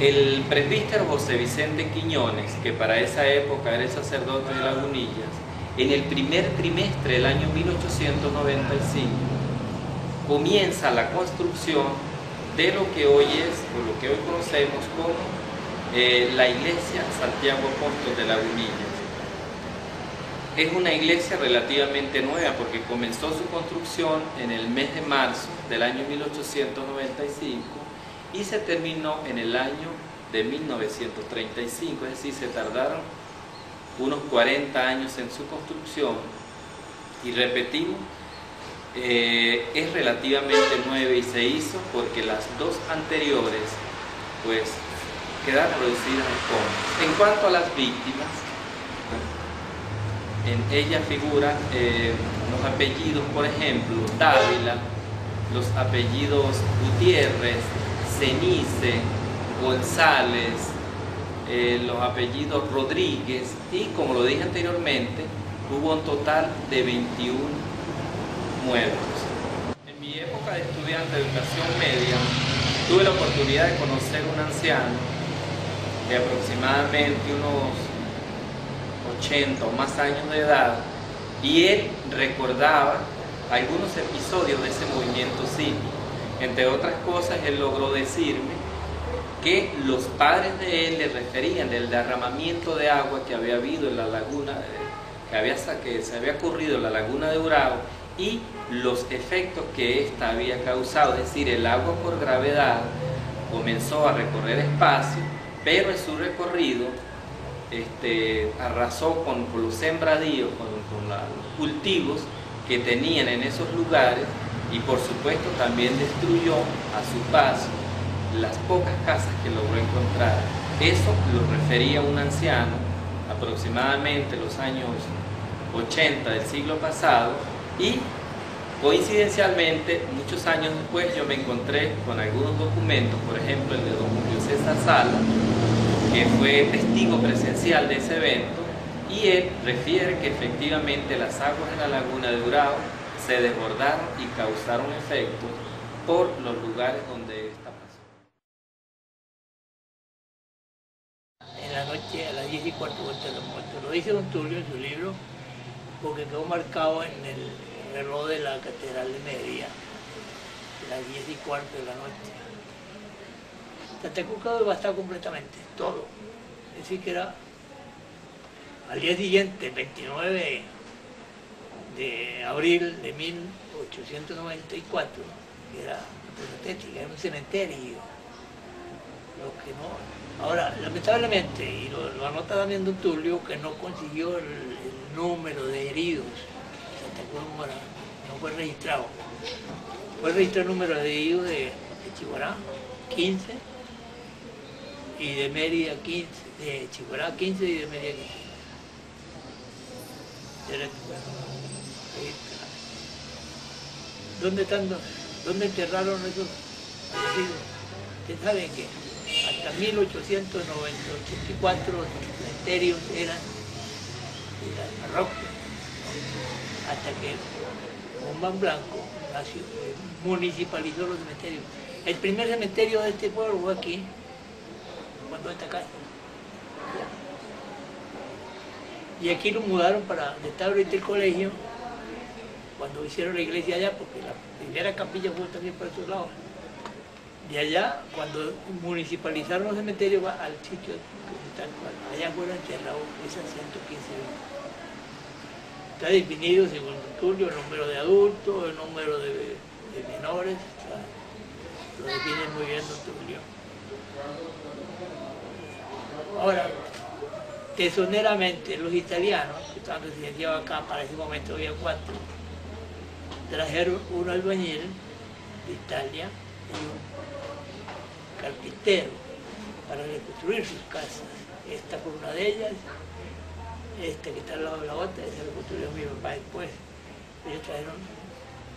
El presbítero José Vicente Quiñones, que para esa época era el sacerdote de Lagunillas, en el primer trimestre del año 1895 comienza la construcción de lo que hoy es, o lo que hoy conocemos como la iglesia Santiago Apóstol de Lagunillas. Es una iglesia relativamente nueva porque comenzó su construcción en el mes de marzo del año 1895 y se terminó en el año de 1935, es decir, se tardaron unos 40 años en su construcción y repetimos, es relativamente nueva y se hizo porque las dos anteriores pues quedaron reducidas a escombros. En cuanto a las víctimas, en ella figuran los apellidos, por ejemplo, Dávila, los apellidos Gutiérrez, Cenice, González, los apellidos Rodríguez y, como lo dije anteriormente, hubo un total de 21 muertos. En mi época de estudiante de educación media tuve la oportunidad de conocer un anciano de aproximadamente unos 80 o más años de edad y él recordaba algunos episodios de ese movimiento cívico. Entre otras cosas, él logró decirme que los padres de él le referían del derramamiento de agua que había habido en la laguna, que se había ocurrido en la laguna de Urabo y los efectos que ésta había causado, es decir, el agua por gravedad comenzó a recorrer espacio, pero en su recorrido arrasó con los sembradíos, con los cultivos que tenían en esos lugares y por supuesto también destruyó a su paso las pocas casas que logró encontrar. Eso lo refería un anciano aproximadamente en los años 80 del siglo pasado y coincidencialmente muchos años después yo me encontré con algunos documentos, por ejemplo el de don Julio César Sala, que fue testigo presencial de ese evento y él refiere que efectivamente las aguas en la laguna de Urabo se desbordaron y causaron efectos por los lugares donde esta pasó. En la noche a las 10:15 vuelta de los muertos. Lo dice don Tulio en su libro porque quedó marcado en el reloj de la Catedral de Medellín, las 10:15 de la noche. Tatacu quedó devastado completamente, todo. Es decir, que era al día siguiente, 29 de abril de 1894, que era patética, era un cementerio. Lo que no, ahora, lamentablemente, y lo anota también don Tulio, que no consiguió el número de heridos. Santa Cruz no fue registrado. Fue registrado el número de heridos de Chihuahua, 15, y de Mérida 15, de Chihuahua 15 y de Mérida 15. ¿Dónde enterraron esos fallecidos? Ustedes saben que hasta 1884 los cementerios eran de la parroquia, hasta que Bombán Blanco municipalizó los cementerios. El primer cementerio de este pueblo fue aquí, cuando esta casa. Y aquí lo mudaron para donde está ahorita el colegio, cuando hicieron la iglesia allá, porque la primera capilla fue también por esos lados. De allá, cuando municipalizaron los cementerios, va al sitio tal cual. Allá fueron enterrados esas 115 vidas. Está definido según Tulio el número de adultos, el número de menores, lo define muy bien don Tulio. Ahora, tesoneramente, los italianos, que estaban residenciados acá, para ese momento había 4, trajeron un albañil de Italia y un carpintero para reconstruir sus casas. Esta por una de ellas, esta que está al lado de la otra, esa la construyó mi papá después. Ellos trajeron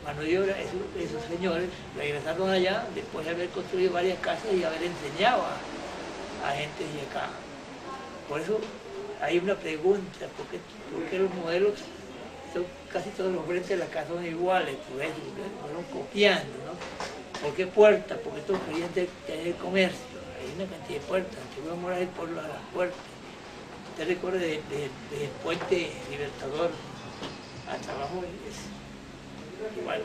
mano de obra, esos señores regresaron allá después de haber construido varias casas y haber enseñado a gente de acá. Por eso hay una pregunta, ¿por qué los modelos casi todos los frentes de la casa son iguales? Por eso, porque fueron copiando, ¿no? ¿Por qué puertas? Porque todos querían tener comercio. Hay una cantidad de puertas. Santa Cruz de Mora es el pueblo de las puertas. Usted recuerda del puente Libertador hasta abajo es igual,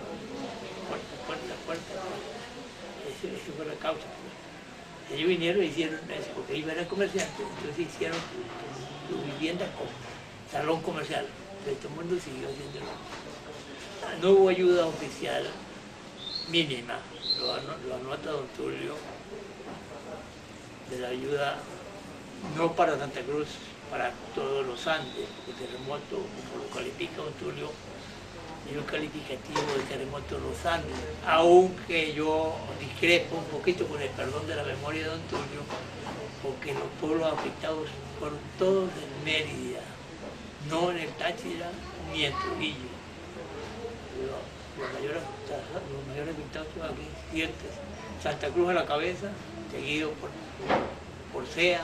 puerta. Esa fue la causa. Ellos vinieron y hicieron eso, porque ellos eran comerciantes, entonces hicieron su vivienda como salón comercial. Entonces todo el mundo siguió haciéndolo. No hubo ayuda oficial mínima, lo anota don Tulio, de la ayuda no para Santa Cruz, para todos los Andes, porque terremoto, como lo califica don Tulio, es un calificativo de terremoto de los Andes, aunque yo discrepo un poquito con el perdón de la memoria de don Tulio, porque los pueblos afectados fueron todos en Mérida, no en el Táchira ni en Trujillo. Los mayores afectados son aquí, ciertos. Santa Cruz a la cabeza, seguido por Sea,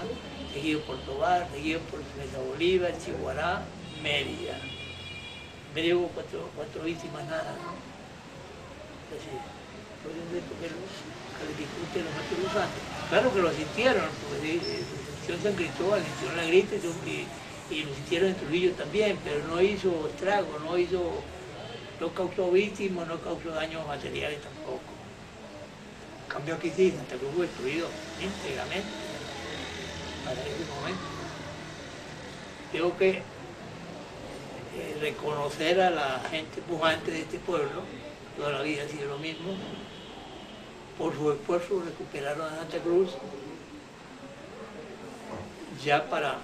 seguido por Tobar, seguido por Mesa Bolívar, Chihuahua, Mérida. Mérida hubo cuatro víctimas, nada, ¿no? Así, por eso calificó usted los otros Andes. Claro que lo sintieron, porque San Cristóbal sintió la grita y lo sintieron en Trujillo también, pero no hizo estrago, no causó víctimas, no causó daños materiales tampoco. En cambio aquí sí, Santa Cruz fue destruido íntegramente para ese momento. Tengo que reconocer a la gente pujante de este pueblo, toda la vida ha sido lo mismo, por su esfuerzo recuperaron a Santa Cruz. Ya para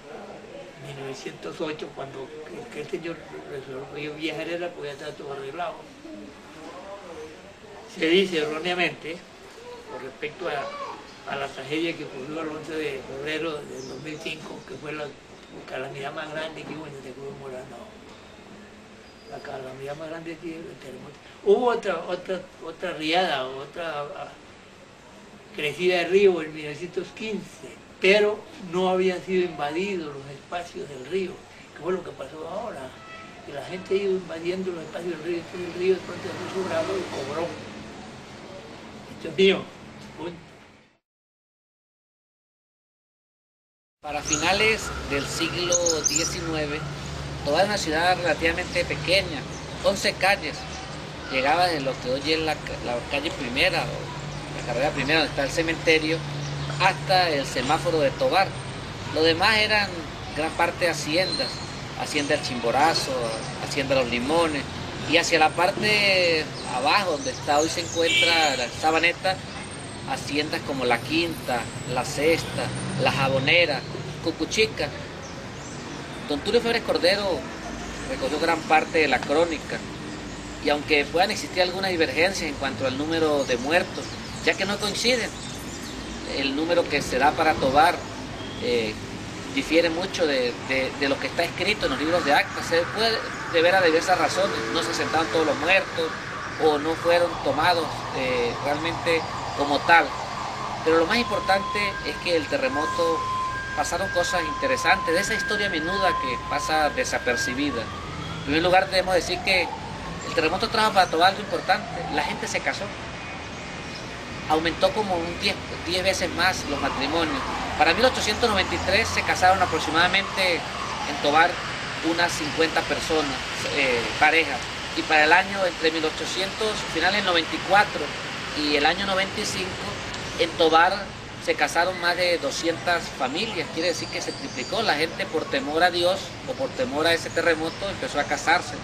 1908, cuando el señor resolvió viajar, pues ya estaba todo arreglado. Se dice erróneamente, con respecto a la tragedia que ocurrió el 11 de febrero del 2005, que fue la calamidad más grande que hubo en Santa Cruz de Mora, no. La calamidad más grande que el terremoto. Hubo otra riada, otra crecida de río en 1915, pero no habían sido invadidos los espacios del río, que fue lo que pasó ahora, que la gente ha ido invadiendo los espacios del río, entonces el río de pronto se sobrado y cobró. Esto es mío, punto. Para finales del siglo XIX, Tobar era una ciudad relativamente pequeña, 11 calles, llegaba desde lo que hoy es la calle primera, o la carrera primera donde está el cementerio, hasta el semáforo de Tobar. Lo demás eran gran parte haciendas, hacienda El Chimborazo, hacienda Los Limones, y hacia la parte abajo donde está hoy se encuentra la Sabaneta, haciendas como La Quinta, La Cesta, La Jabonera, Cucuchica. Don Tulio Febres Cordero recogió gran parte de la crónica, y aunque puedan existir algunas divergencias en cuanto al número de muertos, ya que no coinciden, el número que se da para Tobar difiere mucho de lo que está escrito en los libros de actas. Se puede deber a diversas razones, no se sentaron todos los muertos o no fueron tomados realmente como tal. Pero lo más importante es que el terremoto pasaron cosas interesantes, de esa historia menuda que pasa desapercibida. En primer lugar debemos decir que el terremoto trajo para Tobar algo importante, la gente se casó. Aumentó como 10 veces más los matrimonios. Para 1893 se casaron aproximadamente en Tobar unas 50 personas, parejas. Y para el año entre 1800, finales del 94 y el año 95, en Tobar se casaron más de 200 familias. Quiere decir que se triplicó. La gente, por temor a Dios o por temor a ese terremoto, empezó a casarse.